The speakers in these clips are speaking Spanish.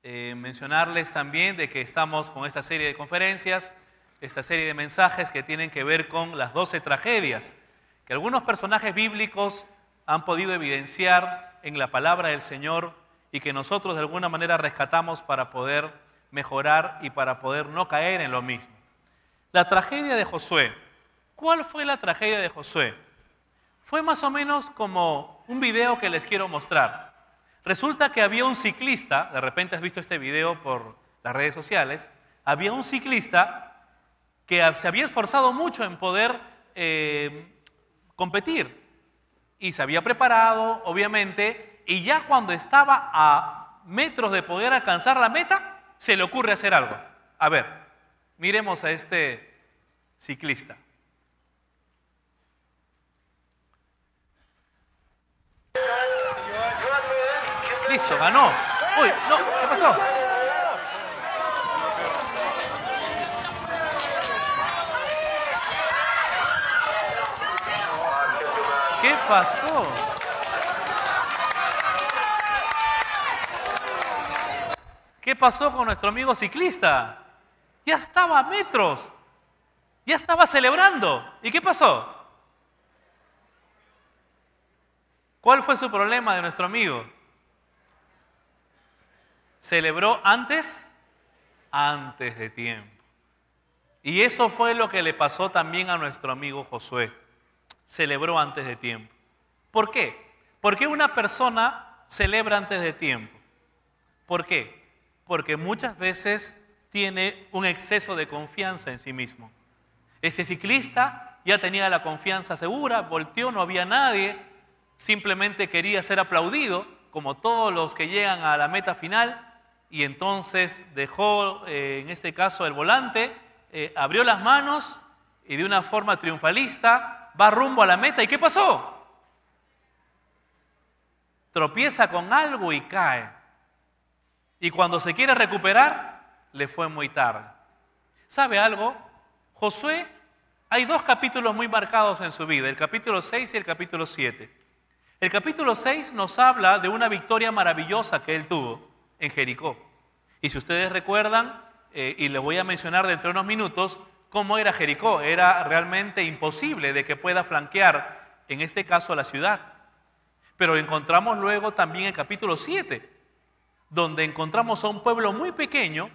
mencionarles también de que estamos con esta serie de conferencias, esta serie de mensajes que tienen que ver con las 12 tragedias, que algunos personajes bíblicos han podido evidenciar en la palabra del Señor y que nosotros de alguna manera rescatamos para poder mejorar y para poder no caer en lo mismo. La tragedia de Josué. ¿Cuál fue la tragedia de Josué? Fue más o menos como un video que les quiero mostrar. Resulta que había un ciclista, de repente has visto este video por las redes sociales, había un ciclista que se había esforzado mucho en poder competir y se había preparado, obviamente, y ya cuando estaba a metros de poder alcanzar la meta, se le ocurre hacer algo. A ver, miremos a este ciclista. Listo, ganó. Uy, no, ¿qué pasó? ¿Qué pasó? ¿Qué pasó con nuestro amigo ciclista? Ya estaba a metros. Ya estaba celebrando. ¿Y qué pasó? ¿Cuál fue su problema de nuestro amigo? ¿Celebró antes de tiempo? Y eso fue lo que le pasó también a nuestro amigo Josué. Celebró antes de tiempo. ¿Por qué? ¿Por qué una persona celebra antes de tiempo? ¿Por qué? Porque muchas veces tiene un exceso de confianza en sí mismo. Este ciclista ya tenía la confianza segura, volteó, no había nadie, simplemente quería ser aplaudido, como todos los que llegan a la meta final, y entonces dejó, en este caso, el volante, abrió las manos y de una forma triunfalista va rumbo a la meta. ¿Y qué pasó? Tropieza con algo y cae. Y cuando se quiere recuperar, le fue muy tarde. ¿Sabe algo? Josué, hay dos capítulos muy marcados en su vida, el capítulo 6 y el capítulo 7. El capítulo 6 nos habla de una victoria maravillosa que él tuvo en Jericó. Y si ustedes recuerdan, y les voy a mencionar dentro de unos minutos, cómo era Jericó. Era realmente imposible de que pueda flanquear, en este caso, la ciudad. Pero encontramos luego también el capítulo 7, donde encontramos a un pueblo muy pequeño,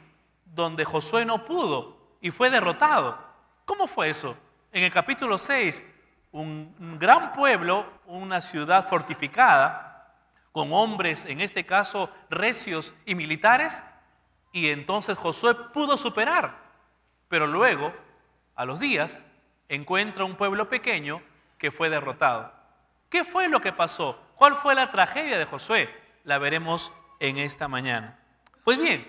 donde Josué no pudo y fue derrotado. ¿Cómo fue eso? En el capítulo 6, un gran pueblo, una ciudad fortificada, con hombres, en este caso, recios y militares, y entonces Josué pudo superar. Pero luego, a los días, encuentra un pueblo pequeño que fue derrotado. ¿Qué fue lo que pasó? ¿Cuál fue la tragedia de Josué? La veremos en esta mañana. Pues bien,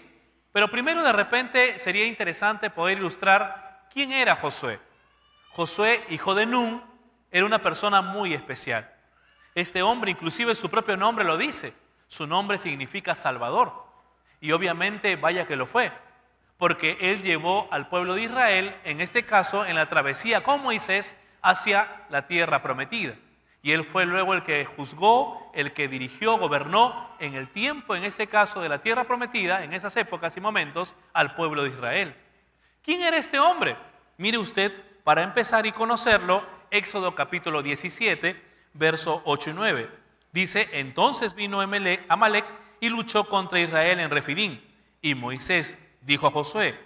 pero primero de repente sería interesante poder ilustrar quién era Josué. Josué, hijo de Nun, era una persona muy especial. Este hombre, inclusive su propio nombre lo dice. Su nombre significa Salvador. Y obviamente vaya que lo fue, porque él llevó al pueblo de Israel, en este caso, en la travesía con Moisés hacia la tierra prometida. Y él fue luego el que juzgó, el que dirigió, gobernó en el tiempo, en este caso, de la tierra prometida, en esas épocas y momentos, al pueblo de Israel. ¿Quién era este hombre? Mire usted, para empezar y conocerlo, Éxodo capítulo 17, verso 8 y 9. Dice, entonces vino Amalec y luchó contra Israel en Refidim. Y Moisés dijo a Josué,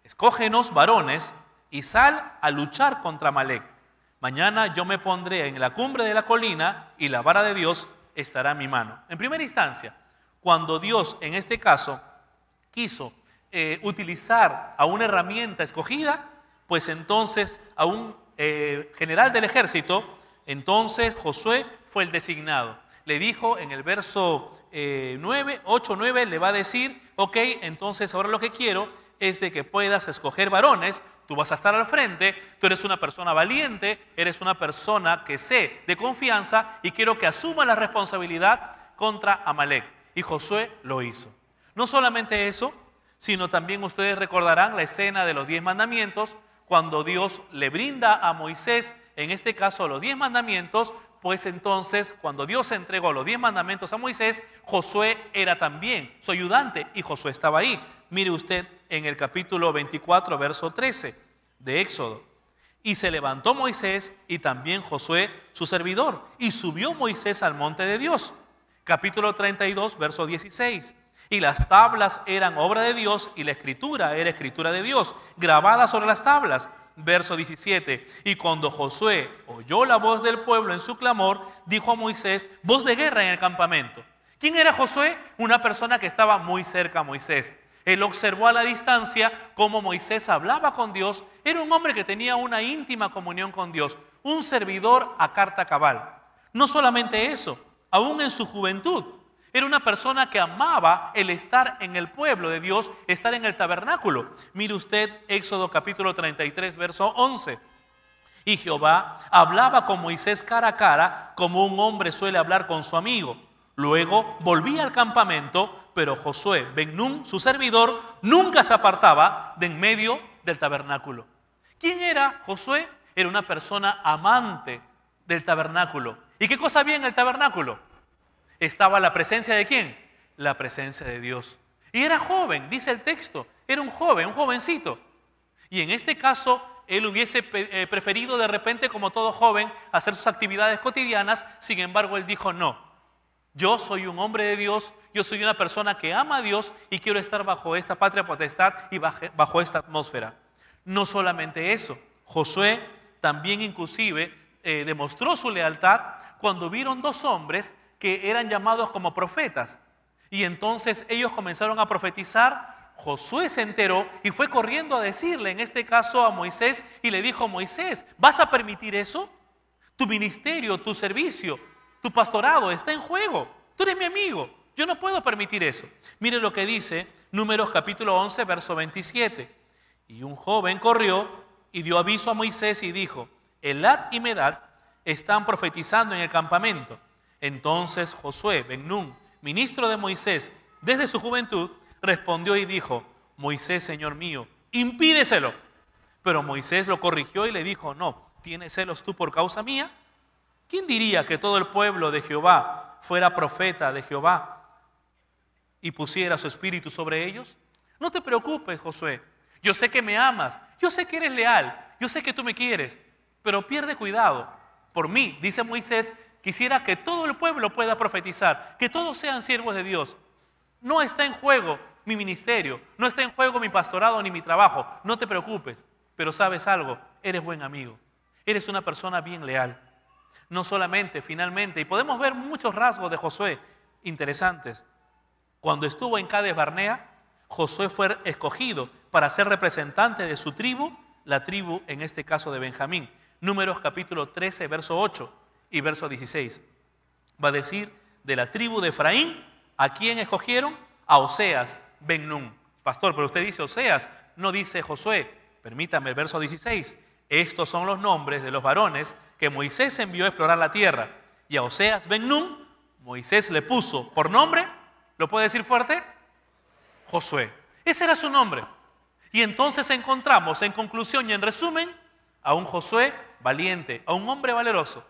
escógenos varones y sal a luchar contra Amalec. Mañana yo me pondré en la cumbre de la colina y la vara de Dios estará en mi mano. En primera instancia, cuando Dios, en este caso, quiso utilizar a una herramienta escogida, pues entonces a un general del ejército, entonces Josué fue el designado. Le dijo en el verso 8, 9, le va a decir, ok, entonces ahora lo que quiero es de que puedas escoger varones. Tú vas a estar al frente, tú eres una persona valiente, eres una persona que sé de confianza y quiero que asuma la responsabilidad contra Amalec. Y Josué lo hizo. No solamente eso, sino también ustedes recordarán la escena de los 10 mandamientos, cuando Dios le brinda a Moisés, en este caso los 10 mandamientos, pues entonces cuando Dios entregó los 10 mandamientos a Moisés, Josué era también su ayudante y Josué estaba ahí. Mire usted en el capítulo 24, verso 13 de Éxodo. Y se levantó Moisés y también Josué su servidor, y subió Moisés al monte de Dios. Capítulo 32, verso 16. Y las tablas eran obra de Dios y la escritura era escritura de Dios, grabada sobre las tablas. Verso 17. Y cuando Josué oyó la voz del pueblo en su clamor, dijo a Moisés, voz de guerra en el campamento. ¿Quién era Josué? Una persona que estaba muy cerca a Moisés. Él observó a la distancia cómo Moisés hablaba con Dios. Era un hombre que tenía una íntima comunión con Dios, un servidor a carta cabal. No solamente eso, aún en su juventud, era una persona que amaba el estar en el pueblo de Dios, estar en el tabernáculo. Mire usted Éxodo capítulo 33, verso 11. Y Jehová hablaba con Moisés cara a cara, como un hombre suele hablar con su amigo. Luego volvía al campamento, pero Josué ben Nun, su servidor, nunca se apartaba de en medio del tabernáculo. ¿Quién era Josué? Era una persona amante del tabernáculo. ¿Y qué cosa había en el tabernáculo? Estaba la presencia ¿de quién? La presencia de Dios. Y era joven, dice el texto. Era un joven, un jovencito. Y en este caso, él hubiese preferido de repente, como todo joven, hacer sus actividades cotidianas. Sin embargo, él dijo, no. Yo soy un hombre de Dios, yo soy una persona que ama a Dios y quiero estar bajo esta patria potestad y bajo esta atmósfera. No solamente eso, Josué también inclusive demostró su lealtad cuando vieron dos hombres que eran llamados como profetas. Y entonces ellos comenzaron a profetizar. Josué se enteró y fue corriendo a decirle, en este caso a Moisés, y le dijo, Moisés, ¿vas a permitir eso? Tu ministerio, tu servicio, tu pastorado está en juego. Tú eres mi amigo, yo no puedo permitir eso. Mire lo que dice Números capítulo 11, verso 27. Y un joven corrió y dio aviso a Moisés y dijo, Elad y Medad están profetizando en el campamento. Entonces Josué ben Nun, ministro de Moisés desde su juventud, respondió y dijo, Moisés, Señor mío, impídeselo. Pero Moisés lo corrigió y le dijo, no, ¿tienes celos tú por causa mía? ¿Quién diría que todo el pueblo de Jehová fuera profeta de Jehová y pusiera su espíritu sobre ellos? No te preocupes, Josué. Yo sé que me amas, yo sé que eres leal, yo sé que tú me quieres, pero pierde cuidado. Por mí, dice Moisés, quisiera que todo el pueblo pueda profetizar, que todos sean siervos de Dios. No está en juego mi ministerio, no está en juego mi pastorado ni mi trabajo. No te preocupes, pero sabes algo, eres buen amigo, eres una persona bien leal. No solamente, finalmente, y podemos ver muchos rasgos de Josué interesantes. Cuando estuvo en Cades Barnea, Josué fue escogido para ser representante de su tribu, la tribu en este caso de Benjamín. Números capítulo 13, verso 8 y verso 16. Va a decir, de la tribu de Efraín, ¿a quién escogieron? A Oseas ben Nun. Pastor, pero usted dice Oseas, no dice Josué. Permítame el verso 16. Estos son los nombres de los varones que Moisés envió a explorar la tierra. Y a Oseas ben Nun, Moisés le puso por nombre, ¿lo puede decir fuerte? Josué. Ese era su nombre. Y entonces encontramos, en conclusión y en resumen, a un Josué valiente, a un hombre valeroso.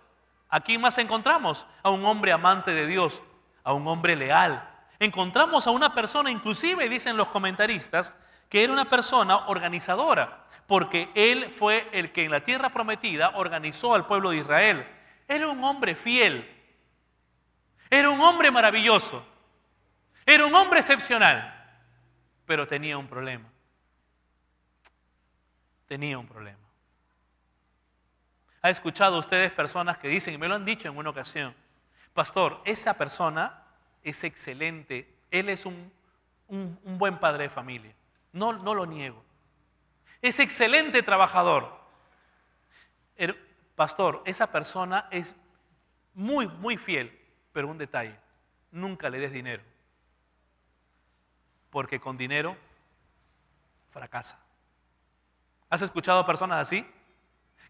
¿A quién más encontramos? A un hombre amante de Dios, a un hombre leal. Encontramos a una persona, inclusive dicen los comentaristas, que era una persona organizadora, porque él fue el que en la tierra prometida organizó al pueblo de Israel. Era un hombre fiel, era un hombre maravilloso, era un hombre excepcional, pero tenía un problema. Tenía un problema. ¿Ha escuchado ustedes personas que dicen, y me lo han dicho en una ocasión, pastor, esa persona es excelente, él es un buen padre de familia? No lo niego. Es excelente trabajador. Pastor, esa persona es muy, muy fiel, pero un detalle, nunca le des dinero, porque con dinero fracasa. ¿Has escuchado personas así?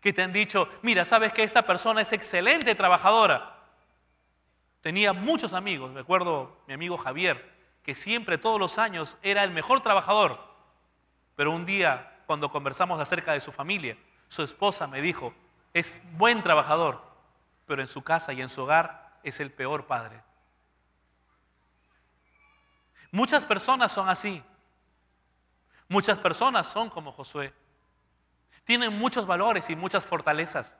Que te han dicho, mira, sabes que esta persona es excelente trabajadora. Tenía muchos amigos, recuerdo mi amigo Javier, que siempre, todos los años, era el mejor trabajador. Pero un día, cuando conversamos acerca de su familia, su esposa me dijo, es buen trabajador, pero en su casa y en su hogar es el peor padre. Muchas personas son así. Muchas personas son como Josué. Tienen muchos valores y muchas fortalezas.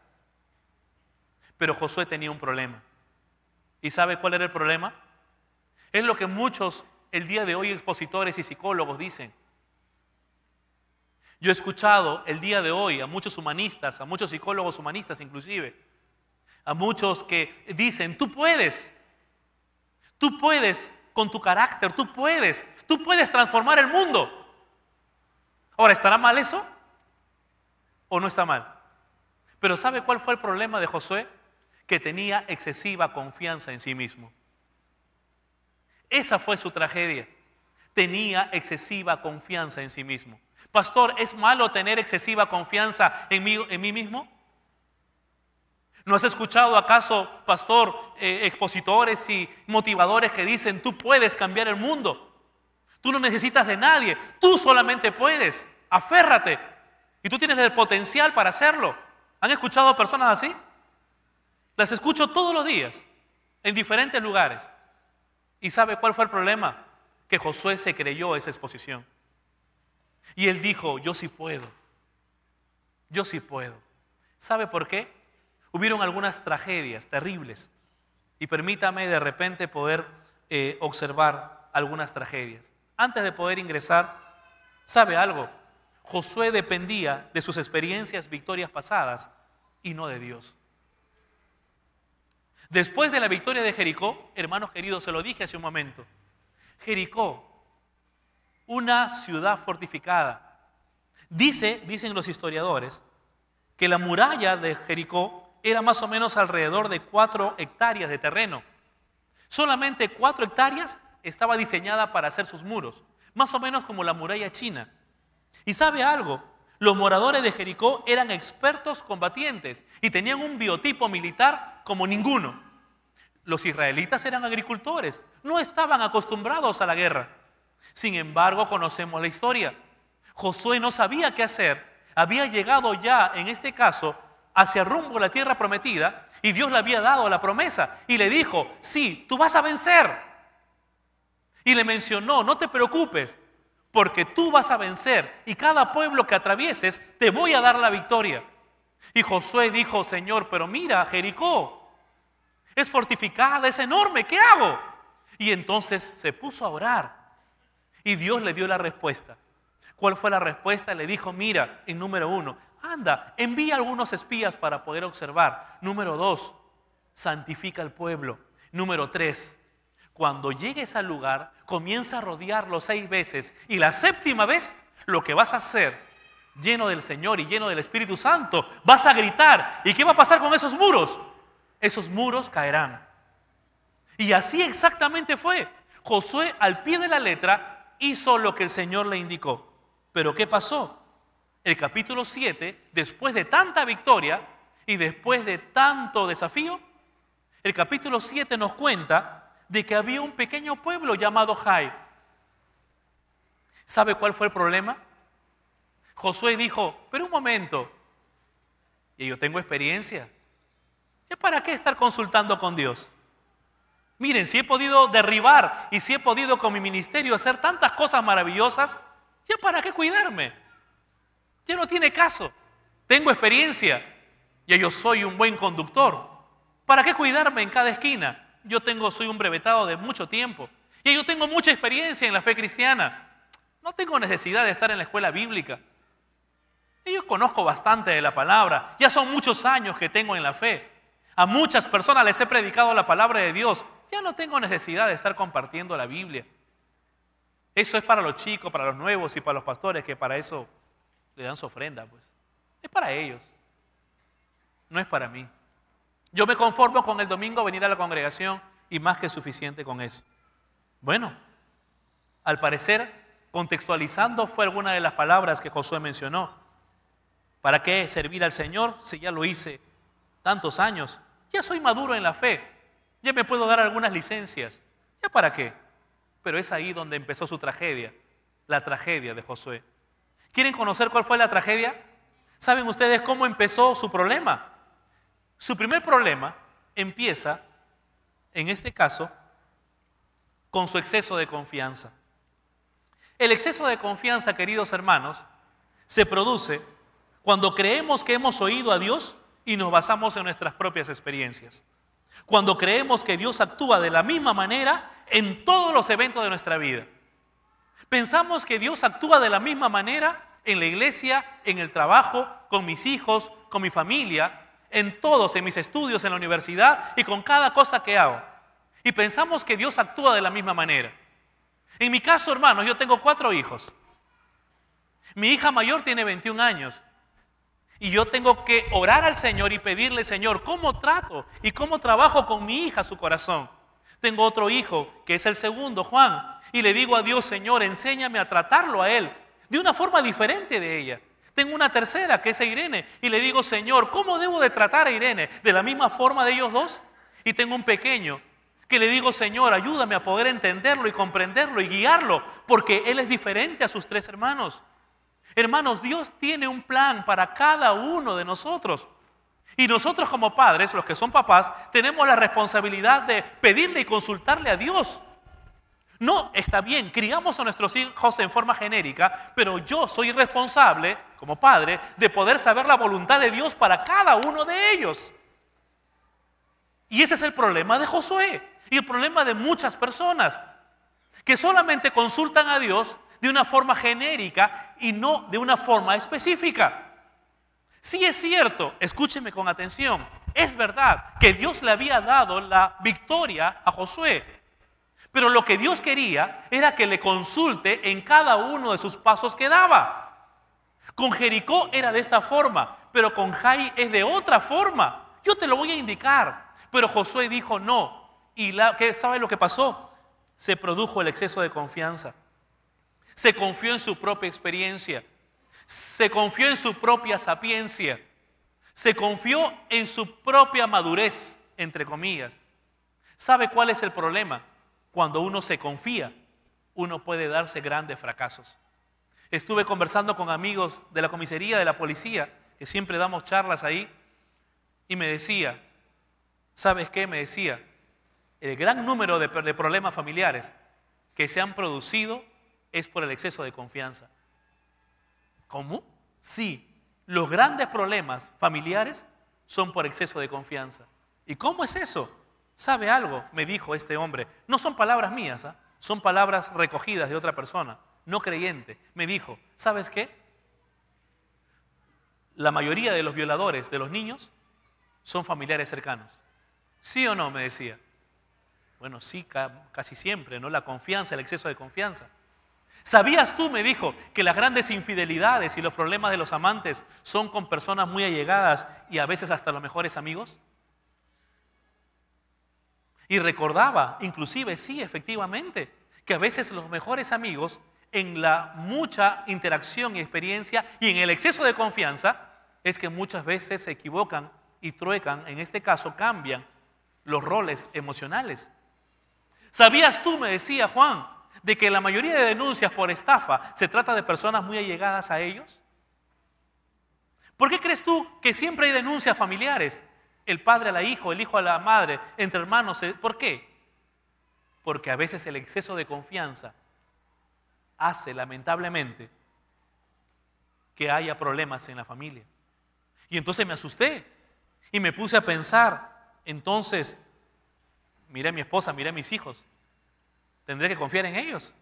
Pero Josué tenía un problema. ¿Y sabe cuál era el problema? Es lo que muchos el día de hoy expositores y psicólogos dicen. Yo he escuchado el día de hoy a muchos humanistas, a muchos psicólogos humanistas inclusive, a muchos que dicen, tú puedes con tu carácter, tú puedes transformar el mundo. Ahora, ¿estará mal eso? ¿O no está mal? Pero ¿sabe cuál fue el problema de Josué? Que tenía excesiva confianza en sí mismo. Esa fue su tragedia. Tenía excesiva confianza en sí mismo. Pastor, ¿es malo tener excesiva confianza en mí mismo? ¿No has escuchado acaso, pastor, expositores y motivadores que dicen, tú puedes cambiar el mundo? Tú no necesitas de nadie, tú solamente puedes, aférrate. Y tú tienes el potencial para hacerlo. ¿Han escuchado personas así? Las escucho todos los días, en diferentes lugares. ¿Y sabe cuál fue el problema? Que Josué se creyó esa exposición. Y él dijo, yo sí puedo. Yo sí puedo. ¿Sabe por qué? Hubieron algunas tragedias terribles. Y permítame de repente poder observar algunas tragedias. Antes de poder ingresar, ¿sabe algo? Josué dependía de sus experiencias, victorias pasadas y no de Dios. Después de la victoria de Jericó, hermanos queridos, se lo dije hace un momento, Jericó, una ciudad fortificada. Dicen los historiadores que la muralla de Jericó era más o menos alrededor de 4 hectáreas de terreno. Solamente 4 hectáreas estaba diseñada para hacer sus muros, más o menos como la muralla china. ¿Y sabe algo? Los moradores de Jericó eran expertos combatientes y tenían un biotipo militar como ninguno. Los israelitas eran agricultores, no estaban acostumbrados a la guerra. Sin embargo, conocemos la historia. Josué no sabía qué hacer, había llegado ya, en este caso, hacia rumbo a la tierra prometida y Dios le había dado la promesa y le dijo, sí, tú vas a vencer. Y le mencionó, no te preocupes, porque tú vas a vencer y cada pueblo que atravieses te voy a dar la victoria. Y Josué dijo, Señor, pero mira, Jericó es fortificada, es enorme, ¿qué hago? Y entonces se puso a orar y Dios le dio la respuesta. ¿Cuál fue la respuesta? Le dijo, mira, en número 1, anda, envía algunos espías para poder observar. Número 2, santifica al pueblo. Número 3, cuando llegues al lugar, comienza a rodearlo 6 veces. Y la 7ª vez, lo que vas a hacer, lleno del Señor y lleno del Espíritu Santo, vas a gritar. ¿Y qué va a pasar con esos muros? Esos muros caerán. Y así exactamente fue. Josué, al pie de la letra, hizo lo que el Señor le indicó. ¿Pero qué pasó? El capítulo 7, después de tanta victoria y después de tanto desafío, el capítulo 7 nos cuenta de que había un pequeño pueblo llamado Jai. ¿Sabe cuál fue el problema? Josué dijo, pero un momento, y yo tengo experiencia, ¿ya para qué estar consultando con Dios? Miren, si he podido derribar y si he podido con mi ministerio hacer tantas cosas maravillosas, ¿ya para qué cuidarme? Ya no tiene caso. Tengo experiencia, ya yo soy un buen conductor. ¿Para qué cuidarme en cada esquina? Soy un brevetado de mucho tiempo y yo tengo mucha experiencia en la fe cristiana. No tengo necesidad de estar en la escuela bíblica. Y yo conozco bastante de la palabra. Ya son muchos años que tengo en la fe. A muchas personas les he predicado la palabra de Dios. Ya no tengo necesidad de estar compartiendo la Biblia. Eso es para los chicos, para los nuevos y para los pastores que para eso le dan su ofrenda, pues. Es para ellos. No es para mí. Yo me conformo con el domingo venir a la congregación y más que suficiente con eso. Bueno, al parecer, contextualizando fue alguna de las palabras que Josué mencionó. ¿Para qué servir al Señor si ya lo hice tantos años? Ya soy maduro en la fe, ya me puedo dar algunas licencias. ¿Ya para qué? Pero es ahí donde empezó su tragedia, la tragedia de Josué. ¿Quieren conocer cuál fue la tragedia? ¿Saben ustedes cómo empezó su problema? Su primer problema empieza, en este caso, con su exceso de confianza. El exceso de confianza, queridos hermanos, se produce cuando creemos que hemos oído a Dios y nos basamos en nuestras propias experiencias. Cuando creemos que Dios actúa de la misma manera en todos los eventos de nuestra vida. Pensamos que Dios actúa de la misma manera en la iglesia, en el trabajo, con mis hijos, con mi familia, en todos, en mis estudios, en la universidad y con cada cosa que hago. Y pensamos que Dios actúa de la misma manera. En mi caso, hermanos, yo tengo 4 hijos. Mi hija mayor tiene 21 años. Y yo tengo que orar al Señor y pedirle, Señor, ¿cómo trato y cómo trabajo con mi hija su corazón? Tengo otro hijo, que es el segundo, Juan. Y le digo a Dios, Señor, enséñame a tratarlo a él de una forma diferente de ella. Tengo una tercera, que es Irene. Y le digo, Señor, ¿cómo debo de tratar a Irene? ¿De la misma forma de ellos dos? Y tengo un pequeño, que le digo, Señor, ayúdame a poder entenderlo y comprenderlo y guiarlo, porque él es diferente a sus 3 hermanos. Hermanos, Dios tiene un plan para cada uno de nosotros. Y nosotros como padres, los que son papás, tenemos la responsabilidad de pedirle y consultarle a Dios. No, está bien, criamos a nuestros hijos en forma genérica, pero yo soy responsable, como padre, de poder saber la voluntad de Dios para cada uno de ellos. Y ese es el problema de Josué y el problema de muchas personas que solamente consultan a Dios de una forma genérica y no de una forma específica. Sí es cierto, escúcheme con atención, es verdad que Dios le había dado la victoria a Josué, pero lo que Dios quería era que le consulte en cada uno de sus pasos que daba. Con Jericó era de esta forma, pero con Jai es de otra forma. Yo te lo voy a indicar. Pero Josué dijo no. ¿Y sabe lo que pasó? Se produjo el exceso de confianza. Se confió en su propia experiencia. Se confió en su propia sapiencia. Se confió en su propia madurez, entre comillas. ¿Sabe cuál es el problema? Cuando uno se confía, uno puede darse grandes fracasos. Estuve conversando con amigos de la comisaría, de la policía, que siempre damos charlas ahí, y me decía, ¿sabes qué? Me decía, el gran número de problemas familiares que se han producido es por el exceso de confianza. ¿Cómo? Sí, los grandes problemas familiares son por exceso de confianza. ¿Y cómo es eso? ¿Sabe algo? Me dijo este hombre. No son palabras mías, ¿eh? Son palabras recogidas de otra persona, no creyente. Me dijo, ¿sabes qué? La mayoría de los violadores de los niños son familiares cercanos. ¿Sí o no? Me decía. Bueno, sí, casi siempre, ¿no? La confianza, el exceso de confianza. ¿Sabías tú, me dijo, que las grandes infidelidades y los problemas de los amantes son con personas muy allegadas y a veces hasta los mejores amigos? Y recordaba, inclusive, sí, efectivamente, que a veces los mejores amigos, en la mucha interacción y experiencia y en el exceso de confianza, es que muchas veces se equivocan y truecan, en este caso cambian los roles emocionales. ¿Sabías tú, me decía Juan, de que la mayoría de denuncias por estafa se trata de personas muy allegadas a ellos? ¿Por qué crees tú que siempre hay denuncias familiares? El padre a la hija, el hijo a la madre, entre hermanos. ¿Por qué? Porque a veces el exceso de confianza hace, lamentablemente, que haya problemas en la familia. Y entonces me asusté y me puse a pensar, entonces, miré a mi esposa, miré a mis hijos, ¿tendré que confiar en ellos?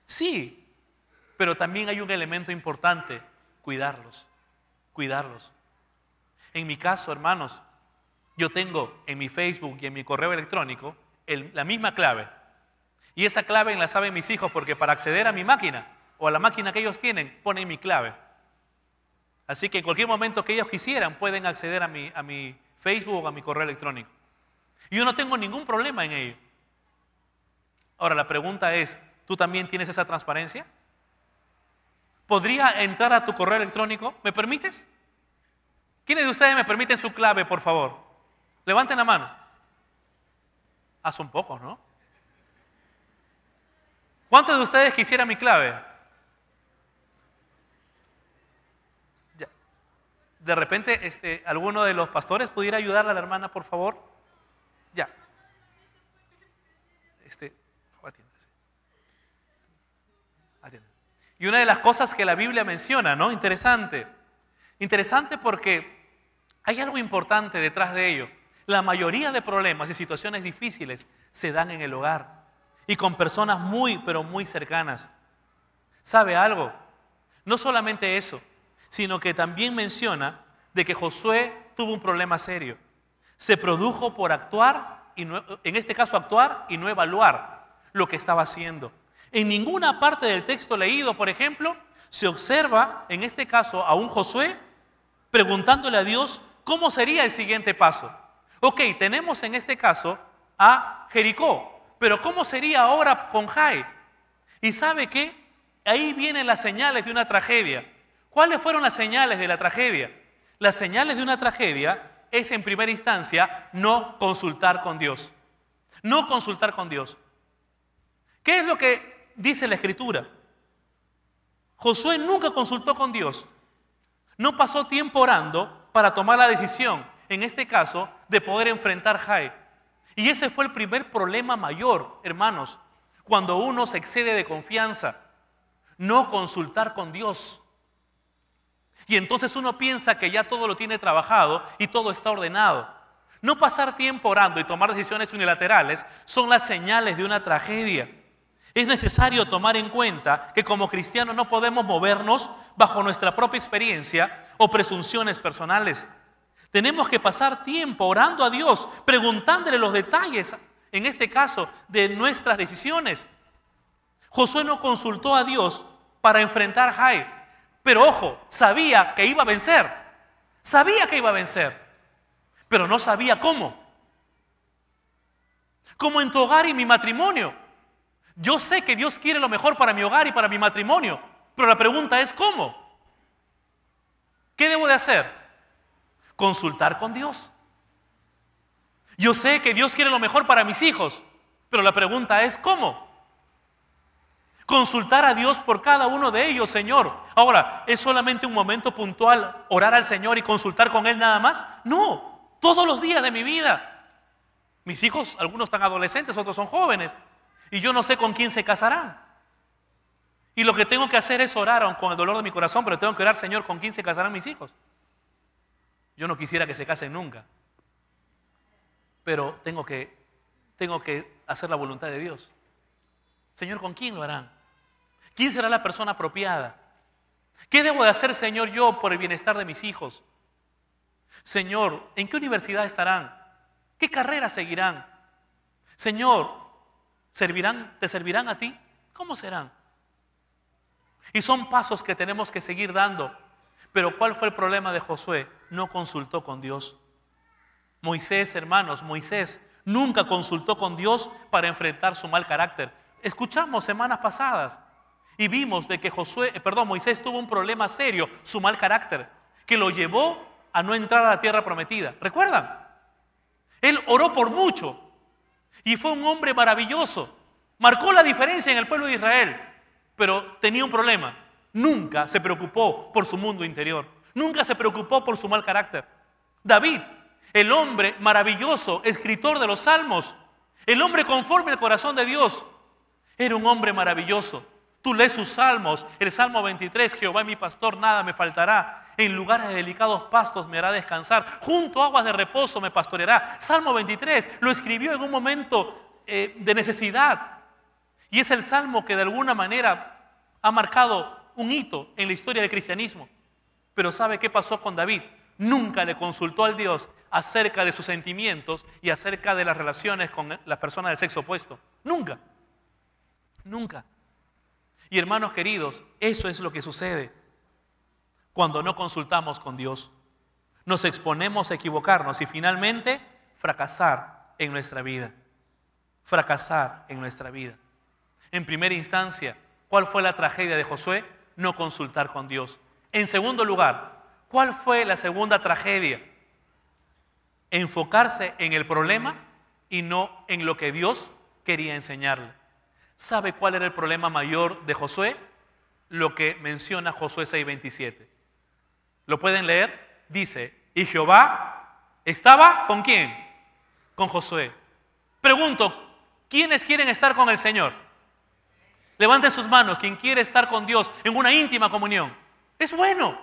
Sí, pero también hay un elemento importante, cuidarlos. En mi caso, hermanos, yo tengo en mi Facebook y en mi correo electrónico la misma clave. Y esa clave la saben mis hijos porque para acceder a mi máquina o a la máquina que ellos tienen, ponen mi clave. Así que en cualquier momento que ellos quisieran pueden acceder a mi Facebook o a mi correo electrónico. Y yo no tengo ningún problema en ello. Ahora la pregunta es, ¿tú también tienes esa transparencia? ¿Podría entrar a tu correo electrónico? ¿Me permites? ¿Quiénes de ustedes me permiten su clave, por favor? Levanten la mano. Ah, son pocos, ¿no? ¿Cuántos de ustedes quisieran mi clave? Ya. De repente, ¿alguno de los pastores pudiera ayudarle a la hermana, por favor? Atiende. Y una de las cosas que la Biblia menciona, ¿no? Interesante porque hay algo importante detrás de ello. La mayoría de problemas y situaciones difíciles se dan en el hogar y con personas muy, pero muy cercanas. ¿Sabe algo? No solamente eso, sino que también menciona de que Josué tuvo un problema serio. Se produjo por actuar, en este caso actuar y no evaluar lo que estaba haciendo. En ninguna parte del texto leído, por ejemplo, se observa, en este caso, a un Josué preguntándole a Dios cómo sería el siguiente paso. Ok, tenemos en este caso a Jericó, pero ¿cómo sería ahora con Jai? ¿Y sabe qué? Ahí vienen las señales de una tragedia. ¿Cuáles fueron las señales de la tragedia? Las señales de una tragedia es, en primera instancia, no consultar con Dios. No consultar con Dios. ¿Qué es lo que dice la Escritura? Josué nunca consultó con Dios. No pasó tiempo orando para tomar la decisión, en este caso, de poder enfrentar Jai. Y ese fue el primer problema mayor, hermanos, cuando uno se excede de confianza. No consultar con Dios. Y entonces uno piensa que ya todo lo tiene trabajado y todo está ordenado. No pasar tiempo orando y tomar decisiones unilaterales son las señales de una tragedia. Es necesario tomar en cuenta que como cristianos no podemos movernos bajo nuestra propia experiencia o presunciones personales. Tenemos que pasar tiempo orando a Dios, preguntándole los detalles, en este caso, de nuestras decisiones. Josué no consultó a Dios para enfrentar a Jai. Pero ojo, sabía que iba a vencer. Sabía que iba a vencer. Pero no sabía cómo. Como en tu hogar y mi matrimonio. Yo sé que Dios quiere lo mejor para mi hogar y para mi matrimonio. Pero la pregunta es ¿cómo? ¿Qué debo de hacer? Consultar con Dios. Yo sé que Dios quiere lo mejor para mis hijos. Pero la pregunta es ¿cómo? Consultar a Dios por cada uno de ellos, Señor. Ahora, ¿es solamente un momento puntual orar al Señor y consultar con Él nada más? No, todos los días de mi vida. Mis hijos, algunos están adolescentes, otros son jóvenes. Y yo no sé con quién se casarán. Y lo que tengo que hacer es orar, aun con el dolor de mi corazón, pero tengo que orar, Señor, ¿con quién se casarán mis hijos? Yo no quisiera que se casen nunca. Pero tengo que hacer la voluntad de Dios. Señor, ¿con quién lo harán? ¿Quién será la persona apropiada? ¿Qué debo de hacer, Señor, yo por el bienestar de mis hijos? Señor, ¿en qué universidad estarán? ¿Qué carrera seguirán? Señor, ¿te servirán a ti? ¿Cómo serán? Y son pasos que tenemos que seguir dando. Pero ¿cuál fue el problema de Josué? No consultó con Dios. Moisés, hermanos, Moisés nunca consultó con Dios para enfrentar su mal carácter. Escuchamos semanas pasadas y vimos de que Moisés tuvo un problema serio, su mal carácter, que lo llevó a no entrar a la tierra prometida. ¿Recuerdan? Él oró por mucho y fue un hombre maravilloso. Marcó la diferencia en el pueblo de Israel, pero tenía un problema. Nunca se preocupó por su mundo interior. Nunca se preocupó por su mal carácter. David, el hombre maravilloso, escritor de los salmos, el hombre conforme al corazón de Dios, era un hombre maravilloso. Tú lees sus salmos, el Salmo 23, Jehová es mi pastor, nada me faltará. En lugares de delicados pastos me hará descansar, junto a aguas de reposo me pastoreará. Salmo 23 lo escribió en un momento de necesidad. Y es el salmo que de alguna manera ha marcado un hito en la historia del cristianismo. Pero ¿sabe qué pasó con David? Nunca le consultó al Dios acerca de sus sentimientos y acerca de las relaciones con las personas del sexo opuesto. Nunca. Nunca. Y hermanos queridos, eso es lo que sucede cuando no consultamos con Dios. Nos exponemos a equivocarnos y finalmente fracasar en nuestra vida. Fracasar en nuestra vida. En primera instancia, ¿cuál fue la tragedia de Josué? No consultar con Dios. En segundo lugar, ¿cuál fue la segunda tragedia? Enfocarse en el problema y no en lo que Dios quería enseñarle. ¿Sabe cuál era el problema mayor de Josué? Lo que menciona Josué 6:27. ¿Lo pueden leer? Dice, y Jehová estaba ¿con quién? Con Josué. Pregunto, ¿Quiénes quieren estar con el Señor? Levanten sus manos, quien quiere estar con Dios en una íntima comunión. Es bueno.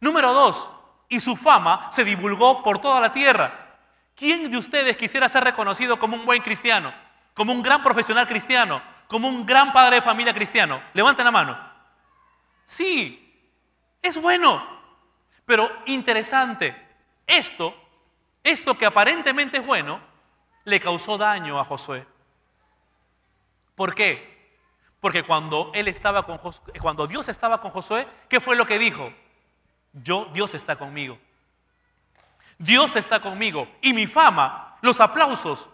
Número 2, y su fama se divulgó por toda la tierra. ¿Quién de ustedes quisiera ser reconocido como un buen cristiano, como un gran profesional cristiano, como un gran padre de familia cristiano? Levanten la mano. Sí, es bueno, pero interesante. Esto que aparentemente es bueno, le causó daño a Josué. ¿Por qué? Porque cuando Dios estaba con Josué, ¿qué fue lo que dijo? Dios está conmigo. Dios está conmigo. Y mi fama, los aplausos,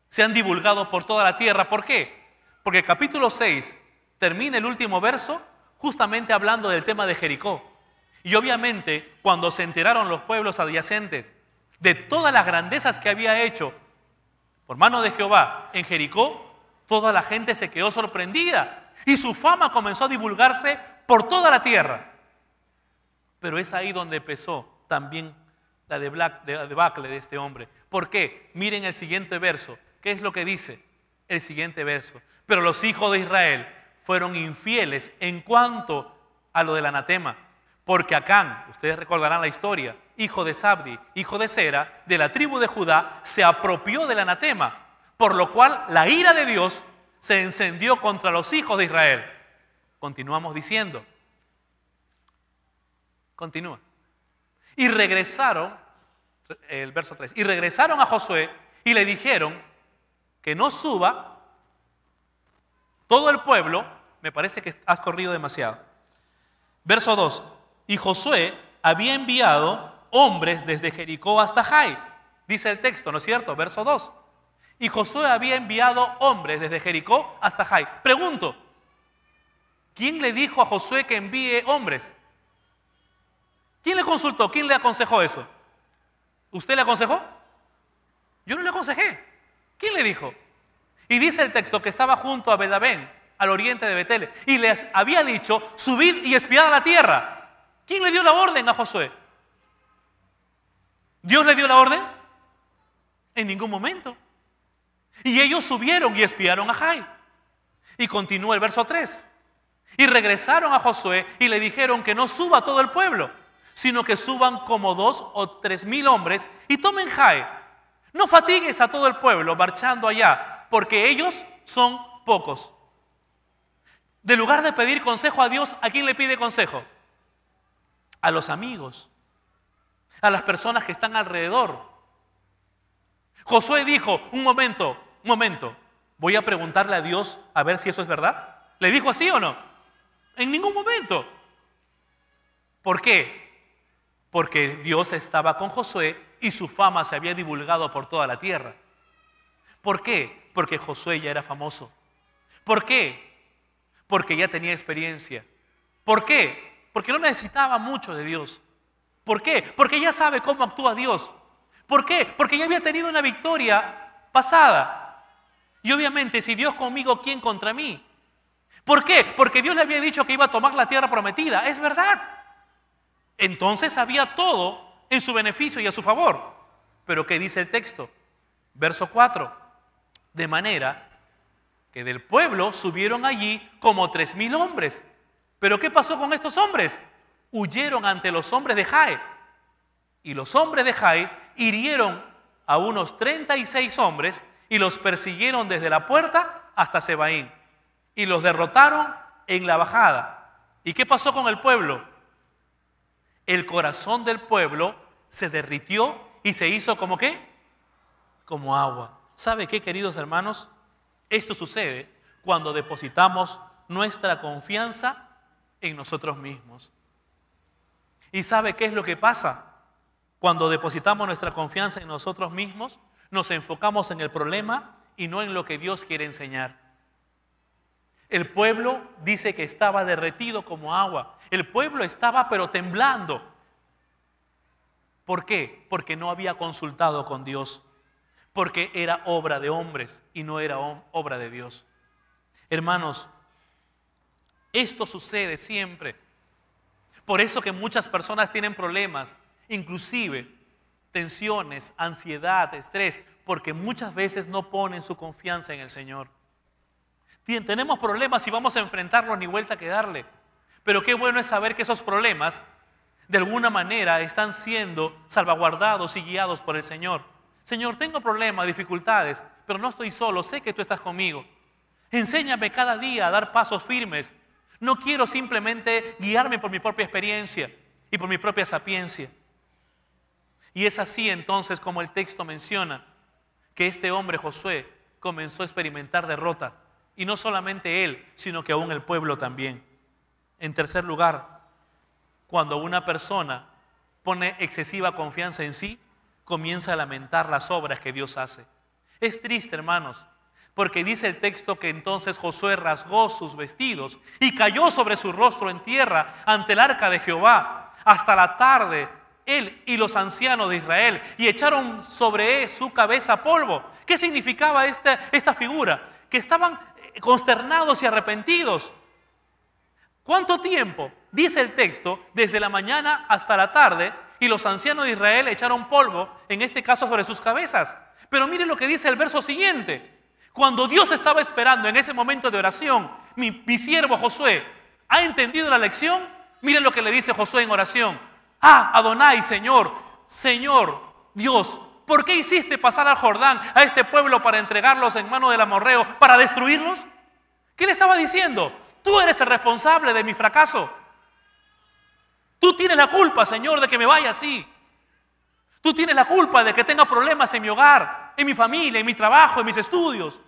se han divulgado por toda la tierra. ¿Por qué? Porque el capítulo 6 termina el último verso justamente hablando del tema de Jericó. Y obviamente, cuando se enteraron los pueblos adyacentes de todas las grandezas que había hecho por mano de Jehová en Jericó, toda la gente se quedó sorprendida y su fama comenzó a divulgarse por toda la tierra. Pero es ahí donde empezó también la debacle de este hombre. ¿Por qué? Miren el siguiente verso. ¿Qué es lo que dice el siguiente verso? Pero los hijos de Israel fueron infieles en cuanto a lo del anatema. Porque Acán, ustedes recordarán la historia, hijo de Sabdi, hijo de Sera, de la tribu de Judá, se apropió del anatema. Por lo cual la ira de Dios se encendió contra los hijos de Israel. Continuamos diciendo. Continúa. Y regresaron, el verso 3, y regresaron a Josué y le dijeron que no suba todo el pueblo. Me parece que has corrido demasiado. Verso 2. Y Josué había enviado hombres desde Jericó hasta Jai. Dice el texto, ¿no es cierto? Verso 2. Y Josué había enviado hombres desde Jericó hasta Jai. Pregunto, ¿quién le dijo a Josué que envíe hombres? ¿Quién le consultó? ¿Quién le aconsejó eso? ¿Usted le aconsejó? Yo no le aconsejé. ¿Quién le dijo? Y dice el texto que estaba junto a Bedabén, al oriente de Betel, y les había dicho, subid y espiad la tierra. ¿Quién le dio la orden a Josué? ¿Dios le dio la orden? En ningún momento. Y ellos subieron y espiaron a Jai. Y continúa el verso 3. Y regresaron a Josué y le dijeron que no suba todo el pueblo, sino que suban como 2 o 3 mil hombres y tomen Jai. No fatigues a todo el pueblo marchando allá, porque ellos son pocos. De lugar de pedir consejo a Dios, ¿a quién le pide consejo? A los amigos, a las personas que están alrededor. Josué dijo, un momento, voy a preguntarle a Dios a ver si eso es verdad. ¿Le dijo así o no? En ningún momento. ¿Por qué? Porque Dios estaba con Josué y su fama se había divulgado por toda la tierra. ¿Por qué? Porque Josué ya era famoso. ¿Por qué? Porque ya tenía experiencia. ¿Por qué? Porque no necesitaba mucho de Dios. ¿Por qué? Porque ya sabe cómo actúa Dios. ¿Por qué? Porque ya había tenido una victoria pasada. Y obviamente, si Dios conmigo, ¿quién contra mí? ¿Por qué? Porque Dios le había dicho que iba a tomar la tierra prometida. Es verdad. Entonces había todo en su beneficio y a su favor. Pero ¿qué dice el texto? Verso 4. De manera que del pueblo subieron allí como 3 mil hombres. ¿Pero qué pasó con estos hombres? Huyeron ante los hombres de Jai. Y los hombres de Jai hirieron a unos 36 hombres y los persiguieron desde la puerta hasta Sebaín. Y los derrotaron en la bajada. ¿Y qué pasó con el pueblo? El corazón del pueblo se derritió y se hizo como ¿qué? Como agua. ¿Sabe qué, queridos hermanos? Esto sucede cuando depositamos nuestra confianza en nosotros mismos. ¿Y sabe qué es lo que pasa? Cuando depositamos nuestra confianza en nosotros mismos, nos enfocamos en el problema y no en lo que Dios quiere enseñar. El pueblo dice que estaba derretido como agua. El pueblo estaba pero temblando. ¿Por qué? Porque no había consultado con Dios. Porque era obra de hombres y no era obra de Dios. Hermanos, esto sucede siempre. Por eso que muchas personas tienen problemas, inclusive tensiones, ansiedad, estrés. Porque muchas veces no ponen su confianza en el Señor. Tenemos problemas y vamos a enfrentarlos, ni vuelta que darle. Pero qué bueno es saber que esos problemas de alguna manera están siendo salvaguardados y guiados por el Señor. Señor, tengo problemas, dificultades, pero no estoy solo, sé que tú estás conmigo. Enséñame cada día a dar pasos firmes. No quiero simplemente guiarme por mi propia experiencia y por mi propia sapiencia. Y es así entonces como el texto menciona que este hombre Josué comenzó a experimentar derrota. Y no solamente él, sino que aún el pueblo también. En tercer lugar, cuando una persona pone excesiva confianza en sí, comienza a lamentar las obras que Dios hace. Es triste, hermanos, porque dice el texto que entonces Josué rasgó sus vestidos y cayó sobre su rostro en tierra ante el arca de Jehová hasta la tarde, él y los ancianos de Israel, y echaron sobre su cabeza polvo. ¿Qué significaba esta figura? Que estaban consternados y arrepentidos. ¿Cuánto tiempo? Dice el texto, desde la mañana hasta la tarde, y los ancianos de Israel echaron polvo, en este caso sobre sus cabezas. Pero mire lo que dice el verso siguiente. Cuando Dios estaba esperando en ese momento de oración, mi siervo Josué ha entendido la lección. Mire lo que le dice Josué en oración. Adonai, Señor, Dios, ¿por qué hiciste pasar al Jordán a este pueblo para entregarlos en mano del amorreo, para destruirlos? ¿Qué le estaba diciendo? Tú eres el responsable de mi fracaso. Tú tienes la culpa, Señor, de que me vaya así. Tú tienes la culpa de que tenga problemas en mi hogar, en mi familia, en mi trabajo, en mis estudios.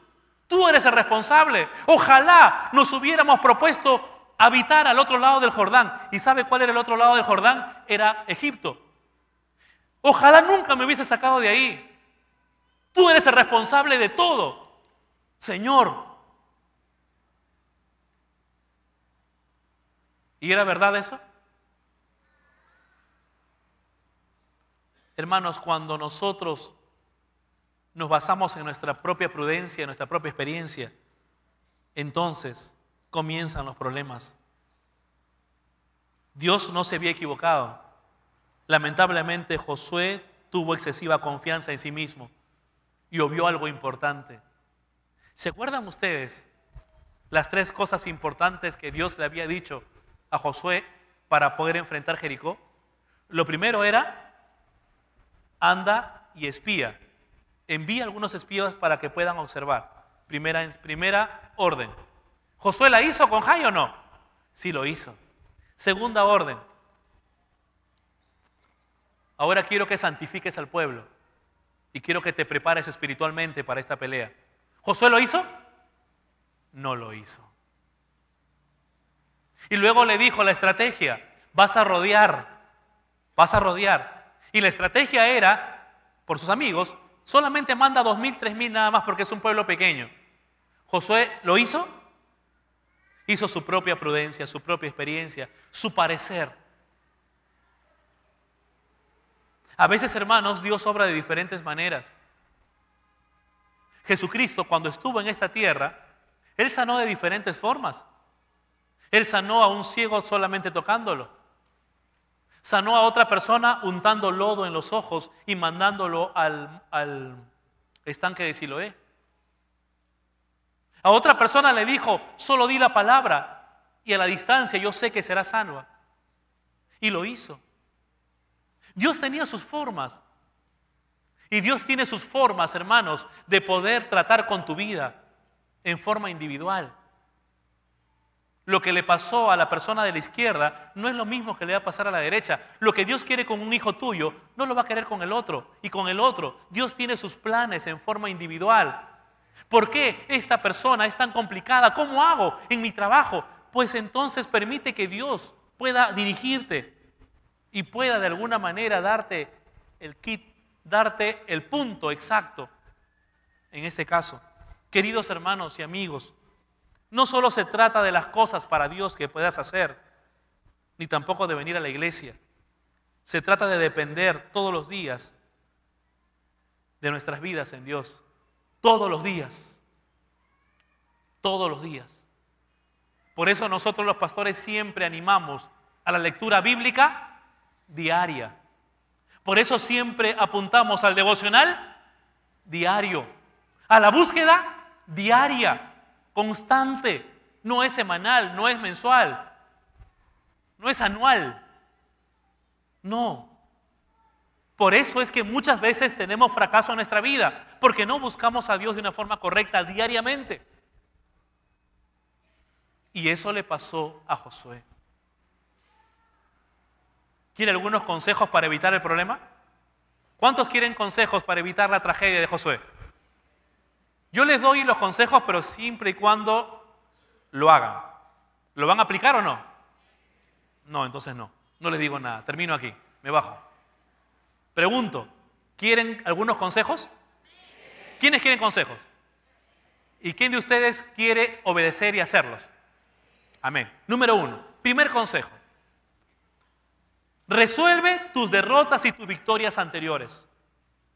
Tú eres el responsable. Ojalá nos hubiéramos propuesto habitar al otro lado del Jordán. ¿Y sabe cuál era el otro lado del Jordán? Era Egipto. Ojalá nunca me hubiese sacado de ahí. Tú eres el responsable de todo, Señor. ¿Y era verdad eso? Hermanos, cuando nosotros nos basamos en nuestra propia prudencia, en nuestra propia experiencia, entonces comienzan los problemas. Dios no se había equivocado. Lamentablemente Josué tuvo excesiva confianza en sí mismo y obvió algo importante. ¿Se acuerdan ustedes las 3 cosas importantes que Dios le había dicho a Josué para poder enfrentar Jericó? Lo primero era: anda y espía. Envía algunos espías para que puedan observar. Primera orden. ¿Josué la hizo con Jai o no? Sí lo hizo. Segunda orden. Ahora quiero que santifiques al pueblo y quiero que te prepares espiritualmente para esta pelea. ¿Josué lo hizo? No lo hizo. Y luego le dijo la estrategia: vas a rodear. Y la estrategia era, por sus amigos, solamente manda 2,000, 3,000 nada más porque es un pueblo pequeño. ¿Josué lo hizo? Hizo su propia prudencia, su propia experiencia, su parecer. A veces, hermanos, Dios obra de diferentes maneras. Jesucristo, cuando estuvo en esta tierra, Él sanó de diferentes formas. Él sanó a un ciego solamente tocándolo. Sanó a otra persona untando lodo en los ojos y mandándolo al estanque de Siloé. A otra persona le dijo: solo di la palabra y a la distancia yo sé que será salva. Y lo hizo. Dios tenía sus formas. Y Dios tiene sus formas, hermanos, de poder tratar con tu vida en forma individual. Lo que le pasó a la persona de la izquierda no es lo mismo que le va a pasar a la derecha. Lo que Dios quiere con un hijo tuyo no lo va a querer con el otro. Y con el otro, Dios tiene sus planes en forma individual. ¿Por qué esta persona es tan complicada? ¿Cómo hago en mi trabajo? Pues entonces permite que Dios pueda dirigirte y pueda de alguna manera darte el kit, darte el punto exacto. En este caso, queridos hermanos y amigos, no solo se trata de las cosas para Dios que puedas hacer, ni tampoco de venir a la iglesia. Se trata de depender todos los días de nuestras vidas en Dios. Todos los días. Todos los días. Por eso nosotros los pastores siempre animamos a la lectura bíblica diaria. Por eso siempre apuntamos al devocional diario. A la búsqueda diaria, constante. No es semanal, no es mensual, no es anual. No. Por eso es que muchas veces tenemos fracaso en nuestra vida, porque no buscamos a Dios de una forma correcta diariamente. Y eso le pasó a Josué. ¿Quiere algunos consejos para evitar el problema? ¿Cuántos quieren consejos para evitar la tragedia de Josué? Yo les doy los consejos, pero siempre y cuando lo hagan. ¿Lo van a aplicar o no? No, entonces no. No les digo nada. Termino aquí. Me bajo. Pregunto, ¿quieren algunos consejos? ¿Quiénes quieren consejos? ¿Y quién de ustedes quiere obedecer y hacerlos? Amén. Número 1. Primer consejo. Resuelve tus derrotas y tus victorias anteriores.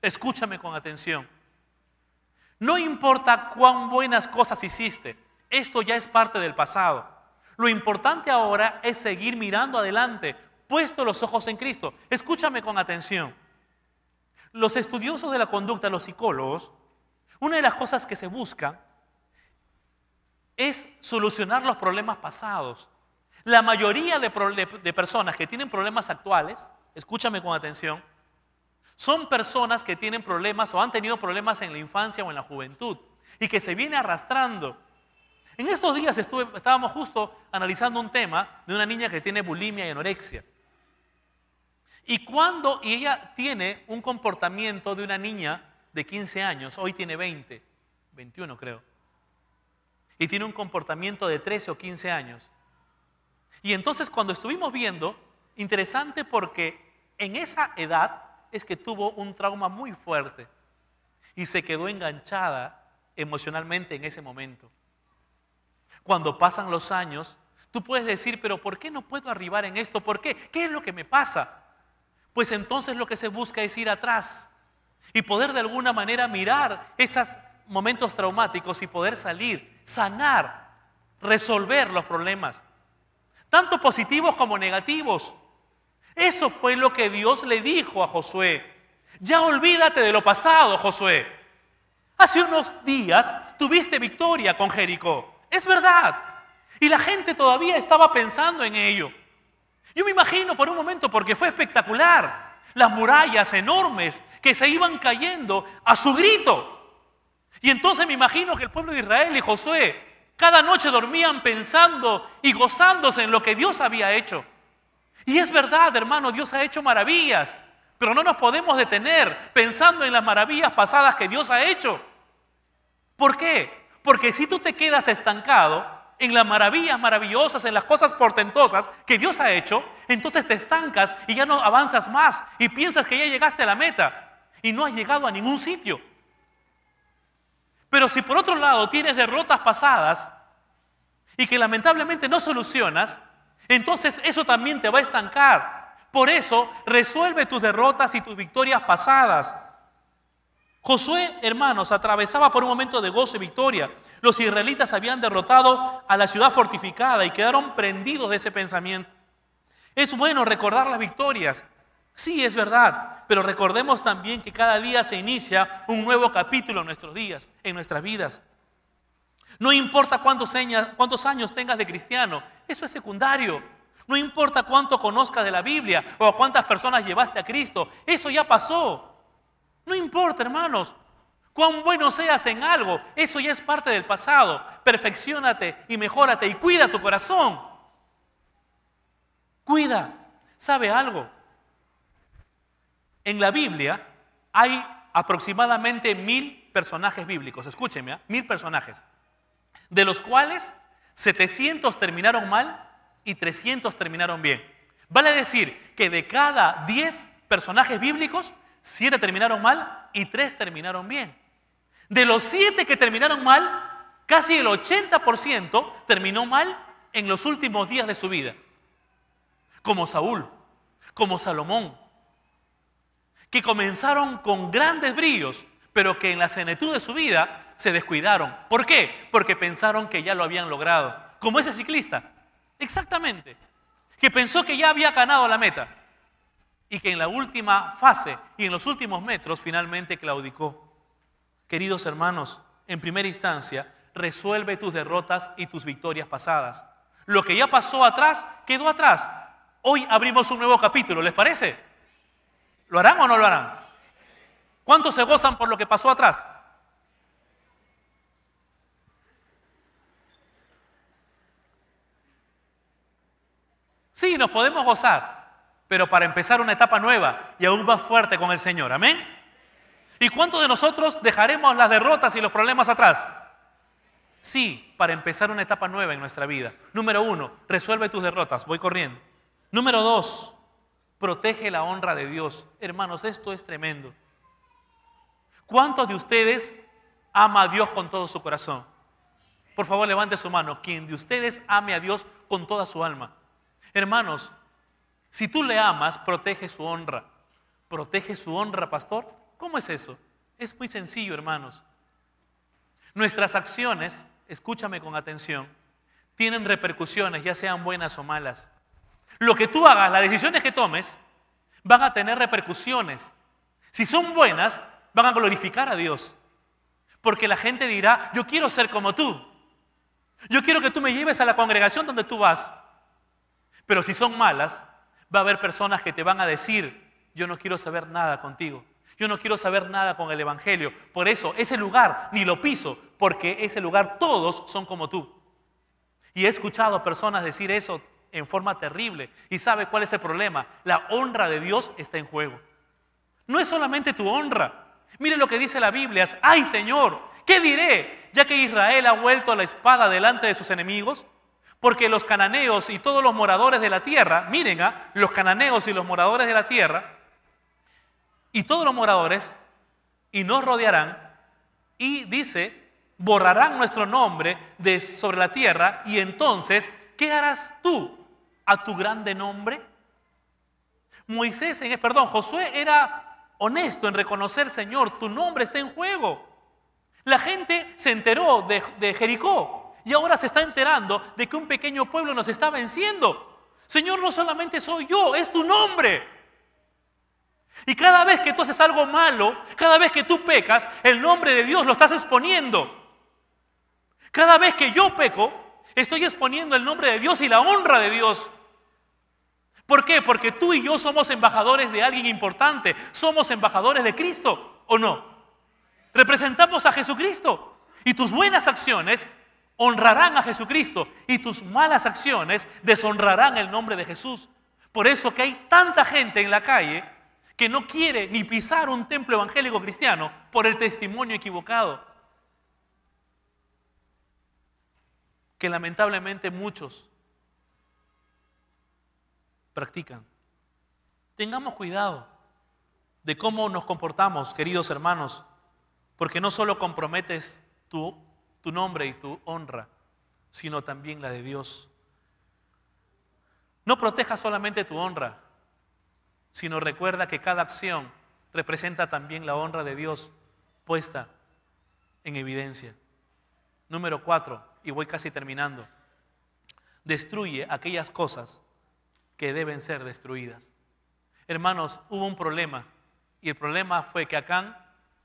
Escúchame con atención. No importa cuán buenas cosas hiciste, esto ya es parte del pasado. Lo importante ahora es seguir mirando adelante, puesto los ojos en Cristo. Escúchame con atención. Los estudiosos de la conducta, los psicólogos, una de las cosas que se busca es solucionar los problemas pasados. La mayoría de personas que tienen problemas actuales, escúchame con atención, son personas que tienen problemas o han tenido problemas en la infancia o en la juventud y que se viene arrastrando. En estos días estábamos justo analizando un tema de una niña que tiene bulimia y anorexia. Y ella tiene un comportamiento de una niña de 15 años, hoy tiene 20, 21 creo, y tiene un comportamiento de 13 o 15 años. Y entonces cuando estuvimos viendo, interesante porque en esa edad es que tuvo un trauma muy fuerte y se quedó enganchada emocionalmente en ese momento. Cuando pasan los años, tú puedes decir, pero ¿por qué no puedo arribar en esto? ¿Por qué? ¿Qué es lo que me pasa? Pues entonces lo que se busca es ir atrás y poder de alguna manera mirar esos momentos traumáticos y poder salir, sanar, resolver los problemas, tanto positivos como negativos. Eso fue lo que Dios le dijo a Josué. Ya olvídate de lo pasado, Josué. Hace unos días tuviste victoria con Jericó. Es verdad. Y la gente todavía estaba pensando en ello. Yo me imagino por un momento, porque fue espectacular, las murallas enormes que se iban cayendo a su grito. Y entonces me imagino que el pueblo de Israel y Josué cada noche dormían pensando y gozándose en lo que Dios había hecho. Y es verdad, hermano, Dios ha hecho maravillas, pero no nos podemos detener pensando en las maravillas pasadas que Dios ha hecho. ¿Por qué? Porque si tú te quedas estancado en las maravillas maravillosas, en las cosas portentosas que Dios ha hecho, entonces te estancas y ya no avanzas más y piensas que ya llegaste a la meta y no has llegado a ningún sitio. Pero si por otro lado tienes derrotas pasadas y que lamentablemente no solucionas, entonces eso también te va a estancar. Por eso resuelve tus derrotas y tus victorias pasadas. Josué, hermanos, atravesaba por un momento de gozo y victoria. Los israelitas habían derrotado a la ciudad fortificada y quedaron prendidos de ese pensamiento. Es bueno recordar las victorias. Sí, es verdad, pero recordemos también que cada día se inicia un nuevo capítulo en nuestros días, en nuestras vidas. No importa cuántos años tengas de cristiano, eso es secundario. No importa cuánto conozcas de la Biblia o a cuántas personas llevaste a Cristo, eso ya pasó. No importa, hermanos, cuán bueno seas en algo, eso ya es parte del pasado. Perfecciónate y mejórate y cuida tu corazón. Cuida. ¿Sabe algo? En la Biblia hay aproximadamente 1000 personajes bíblicos. Escúcheme, 1000 personajes. De los cuales 700 terminaron mal y 300 terminaron bien. Vale decir que de cada 10 personajes bíblicos, 7 terminaron mal y 3 terminaron bien. De los 7 que terminaron mal, casi el 80% terminó mal en los últimos días de su vida. Como Saúl, como Salomón, que comenzaron con grandes brillos, pero que en la senectud de su vida se descuidaron. ¿Por qué? Porque pensaron que ya lo habían logrado. Como ese ciclista, exactamente, que pensó que ya había ganado la meta y que en la última fase y en los últimos metros finalmente claudicó. Queridos hermanos, en primera instancia, resuelve tus derrotas y tus victorias pasadas. Lo que ya pasó atrás, quedó atrás. Hoy abrimos un nuevo capítulo, ¿les parece? ¿Lo harán o no lo harán? ¿Cuántos se gozan por lo que pasó atrás? Sí, nos podemos gozar, pero para empezar una etapa nueva y aún más fuerte con el Señor. ¿Amén? ¿Y cuántos de nosotros dejaremos las derrotas y los problemas atrás? Sí, para empezar una etapa nueva en nuestra vida. Número 1, resuelve tus derrotas. Voy corriendo. Número 2, protege la honra de Dios. Hermanos, esto es tremendo. ¿Cuántos de ustedes ama a Dios con todo su corazón? Por favor, levante su mano. ¿Quién de ustedes ame a Dios con toda su alma? Hermanos, si tú le amas, protege su honra. ¿Protege su honra, pastor? ¿Cómo es eso? Es muy sencillo, hermanos. Nuestras acciones, escúchame con atención, tienen repercusiones, ya sean buenas o malas. Lo que tú hagas, las decisiones que tomes, van a tener repercusiones. Si son buenas, van a glorificar a Dios. Porque la gente dirá, yo quiero ser como tú. Yo quiero que tú me lleves a la congregación donde tú vas. Pero si son malas, va a haber personas que te van a decir, yo no quiero saber nada contigo. Yo no quiero saber nada con el evangelio. Por eso, ese lugar ni lo piso, porque ese lugar todos son como tú. Y he escuchado personas decir eso en forma terrible. ¿Y sabe cuál es el problema? La honra de Dios está en juego. No es solamente tu honra. Mire lo que dice la Biblia. ¡Ay, Señor! ¿Qué diré? Ya que Israel ha vuelto la espada delante de sus enemigos. Porque los cananeos y todos los moradores de la tierra, miren, los cananeos y los moradores de la tierra, y todos los moradores, y nos rodearán, y dice, borrarán nuestro nombre de sobre la tierra, y entonces, ¿qué harás tú a tu grande nombre? Josué era honesto en reconocer, Señor, tu nombre está en juego. La gente se enteró de Jericó, y ahora se está enterando de que un pequeño pueblo nos está venciendo. Señor, no solamente soy yo, es tu nombre. Y cada vez que tú haces algo malo, cada vez que tú pecas, el nombre de Dios lo estás exponiendo. Cada vez que yo peco, estoy exponiendo el nombre de Dios y la honra de Dios. ¿Por qué? Porque tú y yo somos embajadores de alguien importante. Somos embajadores de Cristo, ¿o no? Representamos a Jesucristo. Y tus buenas acciones honrarán a Jesucristo. Y tus malas acciones deshonrarán el nombre de Jesús. Por eso que hay tanta gente en la calle que no quiere ni pisar un templo evangélico cristiano por el testimonio equivocado que lamentablemente muchos practican. Tengamos cuidado de cómo nos comportamos, queridos hermanos, porque no solo comprometes tu nombre y tu honra, sino también la de Dios. No protejas solamente tu honra, sino recuerda que cada acción representa también la honra de Dios puesta en evidencia. Número 4, y voy casi terminando. Destruye aquellas cosas que deben ser destruidas. Hermanos, hubo un problema, y el problema fue que Acán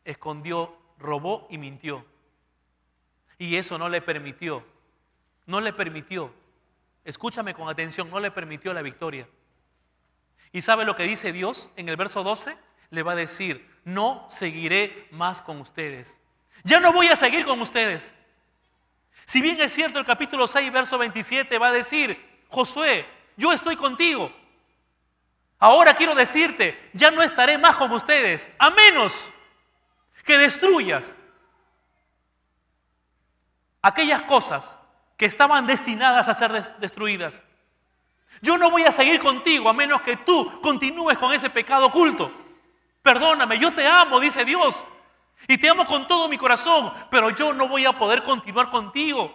escondió, robó y mintió. Y eso no le permitió, escúchame con atención, no le permitió la victoria. ¿Y sabe lo que dice Dios en el verso 12? Le va a decir, no seguiré más con ustedes. Ya no voy a seguir con ustedes. Si bien es cierto, el capítulo 6, verso 27 va a decir, Josué, yo estoy contigo. Ahora quiero decirte, ya no estaré más con ustedes, a menos que destruyas aquellas cosas que estaban destinadas a ser destruidas. Yo no voy a seguir contigo a menos que tú continúes con ese pecado oculto. Perdóname, yo te amo, dice Dios, y te amo con todo mi corazón, pero yo no voy a poder continuar contigo.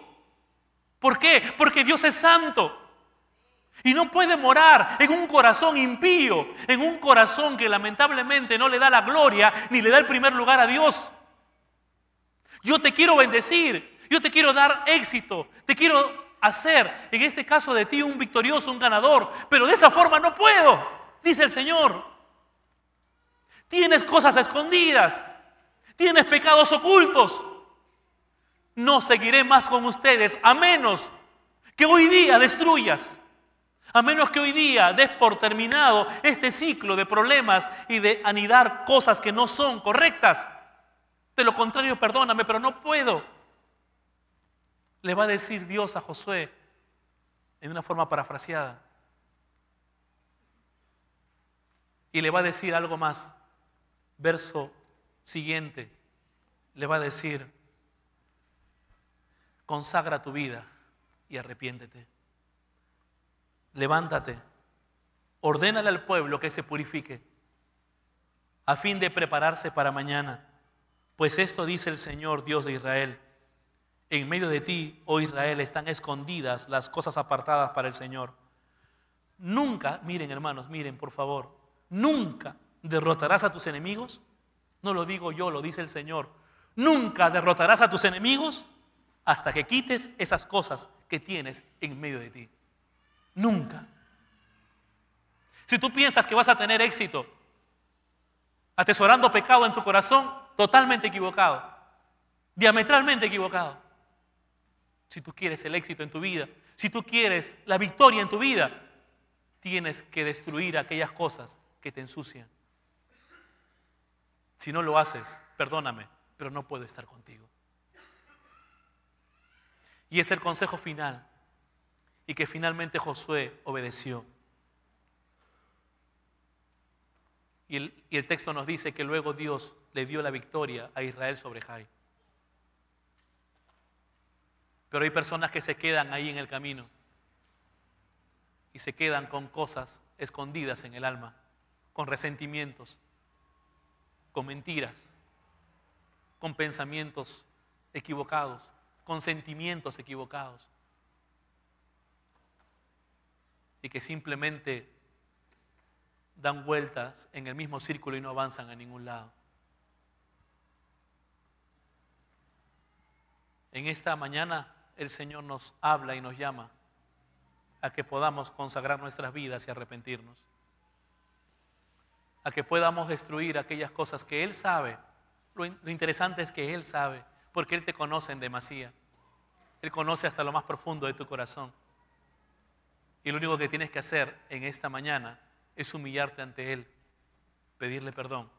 ¿Por qué? Porque Dios es santo y no puede morar en un corazón impío, en un corazón que lamentablemente no le da la gloria ni le da el primer lugar a Dios. Yo te quiero bendecir, yo te quiero dar éxito, te quiero hacer, en este caso de ti, un victorioso, un ganador, pero de esa forma no puedo, dice el Señor. Tienes cosas escondidas, tienes pecados ocultos. No seguiré más con ustedes a menos que hoy día destruyas. A menos que hoy día des por terminado este ciclo de problemas y de anidar cosas que no son correctas. De lo contrario, perdóname, pero no puedo. Le va a decir Dios a Josué en una forma parafraseada. Y le va a decir algo más. Verso siguiente. Le va a decir: consagra tu vida y arrepiéntete. Levántate, ordénale al pueblo que se purifique a fin de prepararse para mañana. Pues esto dice el Señor, Dios de Israel: en medio de ti, oh Israel, están escondidas las cosas apartadas para el Señor. Nunca, miren hermanos, miren por favor, nunca derrotarás a tus enemigos. No lo digo yo, lo dice el Señor. Nunca derrotarás a tus enemigos hasta que quites esas cosas que tienes en medio de ti. Nunca. Si tú piensas que vas a tener éxito atesorando pecado en tu corazón, totalmente equivocado, diametralmente equivocado. Si tú quieres el éxito en tu vida, si tú quieres la victoria en tu vida, tienes que destruir aquellas cosas que te ensucian. Si no lo haces, perdóname, pero no puedo estar contigo. Y es el consejo final, y que finalmente Josué obedeció. Y el texto nos dice que luego Dios le dio la victoria a Israel sobre Jai. Pero hay personas que se quedan ahí en el camino y se quedan con cosas escondidas en el alma, con resentimientos, con mentiras, con pensamientos equivocados, con sentimientos equivocados, y que simplemente dan vueltas en el mismo círculo y no avanzan a ningún lado. En esta mañana el Señor nos habla y nos llama a que podamos consagrar nuestras vidas y arrepentirnos, a que podamos destruir aquellas cosas que Él sabe. Lo interesante es que Él sabe, porque Él te conoce en demasía. Él conoce hasta lo más profundo de tu corazón. Y lo único que tienes que hacer en esta mañana es humillarte ante Él, pedirle perdón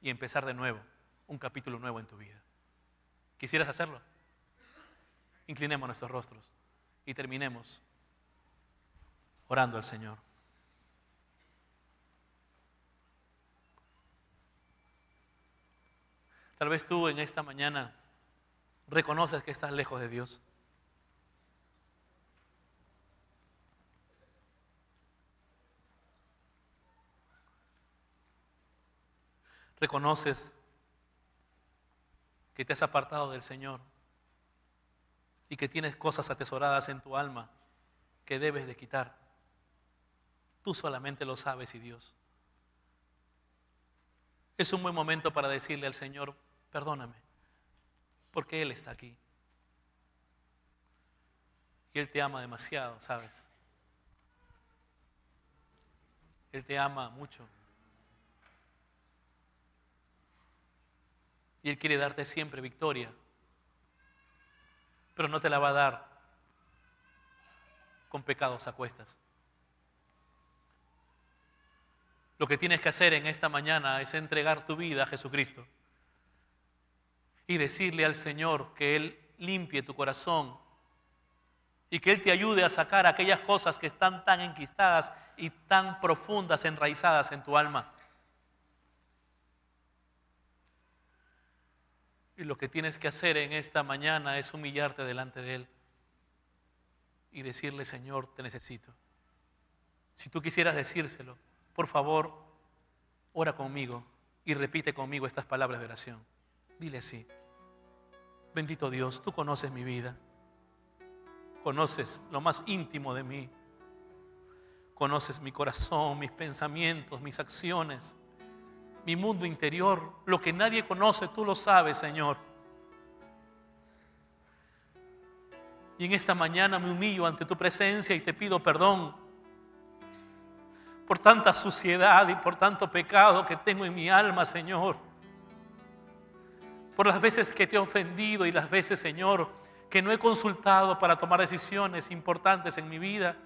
y empezar de nuevo, un capítulo nuevo en tu vida. ¿Quisieras hacerlo? Inclinemos nuestros rostros y terminemos orando al Señor. Tal vez tú en esta mañana reconoces que estás lejos de Dios. Reconoces que te has apartado del Señor y que tienes cosas atesoradas en tu alma que debes de quitar. Tú solamente lo sabes y Dios. Es un buen momento para decirle al Señor: perdóname, porque Él está aquí. Y Él te ama demasiado, ¿sabes? Él te ama mucho. Y Él quiere darte siempre victoria, pero no te la va a dar con pecados a cuestas. Lo que tienes que hacer en esta mañana es entregar tu vida a Jesucristo y decirle al Señor que Él limpie tu corazón y que Él te ayude a sacar aquellas cosas que están tan enquistadas y tan profundas, enraizadas en tu alma. Y lo que tienes que hacer en esta mañana es humillarte delante de Él y decirle: Señor, te necesito. Si tú quisieras decírselo, por favor, ora conmigo y repite conmigo estas palabras de oración. Dile así: bendito Dios, tú conoces mi vida, conoces lo más íntimo de mí, conoces mi corazón, mis pensamientos, mis acciones, mi mundo interior. Lo que nadie conoce, tú lo sabes, Señor. Y en esta mañana me humillo ante tu presencia y te pido perdón por tanta suciedad y por tanto pecado que tengo en mi alma, Señor. por las veces que te he ofendido y las veces, Señor, que no he consultado para tomar decisiones importantes en mi vida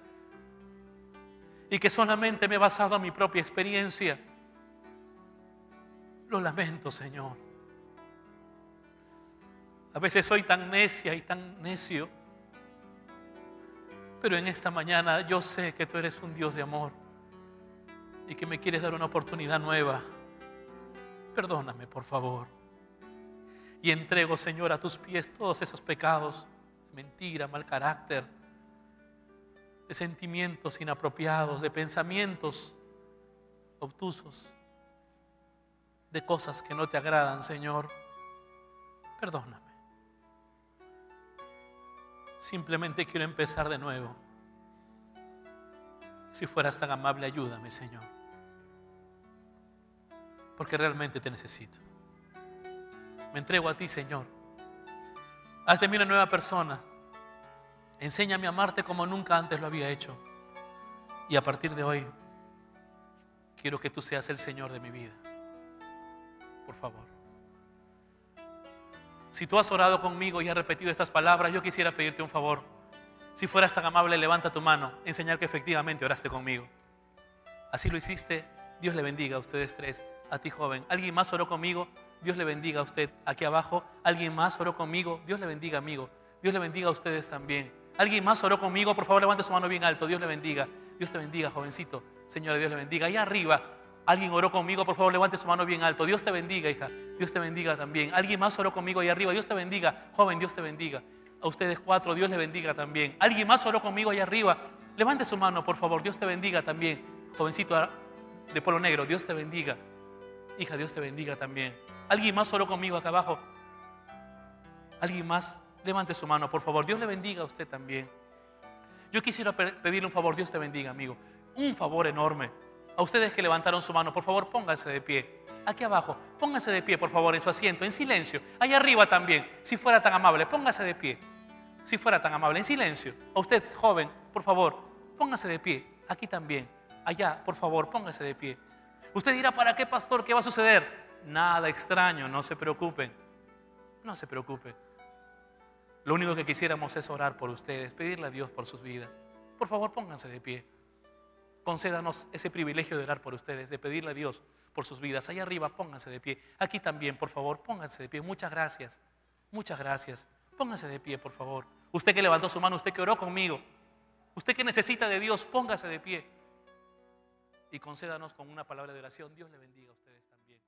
y que solamente me he basado en mi propia experiencia. Lo lamento, Señor. A veces soy tan necia y tan necio, pero en esta mañana yo sé que tú eres un Dios de amor y que me quieres dar una oportunidad nueva. Perdóname, por favor. Y entrego, Señor, a tus pies todos esos pecados, mentira, mal carácter, de sentimientos inapropiados, de pensamientos obtusos, de cosas que no te agradan, Señor. Perdóname. Simplemente quiero empezar de nuevo. Si fueras tan amable, ayúdame, Señor, porque realmente te necesito. Me entrego a ti, Señor. Haz de mí una nueva persona. Enséñame a amarte como nunca antes lo había hecho. Y a partir de hoy, quiero que tú seas el Señor de mi vida. Por favor. Si tú has orado conmigo y has repetido estas palabras, yo quisiera pedirte un favor. Si fueras tan amable, levanta tu mano en señal que efectivamente oraste conmigo. Así lo hiciste. Dios le bendiga a ustedes tres. A ti, joven. ¿Alguien más oró conmigo? Dios le bendiga a usted. Aquí abajo. ¿Alguien más oró conmigo? Dios le bendiga, amigo. Dios le bendiga a ustedes también. ¿Alguien más oró conmigo? Por favor, levante su mano bien alto. Dios le bendiga. Dios te bendiga, jovencito. Señora, Dios le bendiga. Allá arriba, ¿alguien oró conmigo? Por favor, levante su mano bien alto. Dios te bendiga, hija. Dios te bendiga también. ¿Alguien más oró conmigo allá arriba? Dios te bendiga. Joven, Dios te bendiga. A ustedes cuatro, Dios le bendiga también. ¿Alguien más oró conmigo allá arriba? Levante su mano, por favor. Dios te bendiga también. Jovencito de polo negro, Dios te bendiga. Hija, Dios te bendiga también. ¿Alguien más oró conmigo acá abajo? ¿Alguien más? Levante su mano, por favor. Dios le bendiga a usted también. Yo quisiera pedirle un favor. Dios te bendiga, amigo. Un favor enorme. A ustedes que levantaron su mano, por favor, pónganse de pie. Aquí abajo, pónganse de pie, por favor, en su asiento, en silencio. Allá arriba también, si fuera tan amable, póngase de pie. Si fuera tan amable, en silencio. A usted, joven, por favor, póngase de pie. Aquí también. Allá, por favor, póngase de pie. Usted dirá, ¿para qué, pastor? ¿Qué va a suceder? Nada extraño, no se preocupen. No se preocupen. Lo único que quisiéramos es orar por ustedes, pedirle a Dios por sus vidas. Por favor, pónganse de pie. Concédanos ese privilegio de orar por ustedes, de pedirle a Dios por sus vidas. Allá arriba, pónganse de pie. Aquí también, por favor, pónganse de pie. Muchas gracias. Muchas gracias. Pónganse de pie, por favor. Usted que levantó su mano, usted que oró conmigo, usted que necesita de Dios, póngase de pie. Y concédanos con una palabra de oración. Dios le bendiga a ustedes también.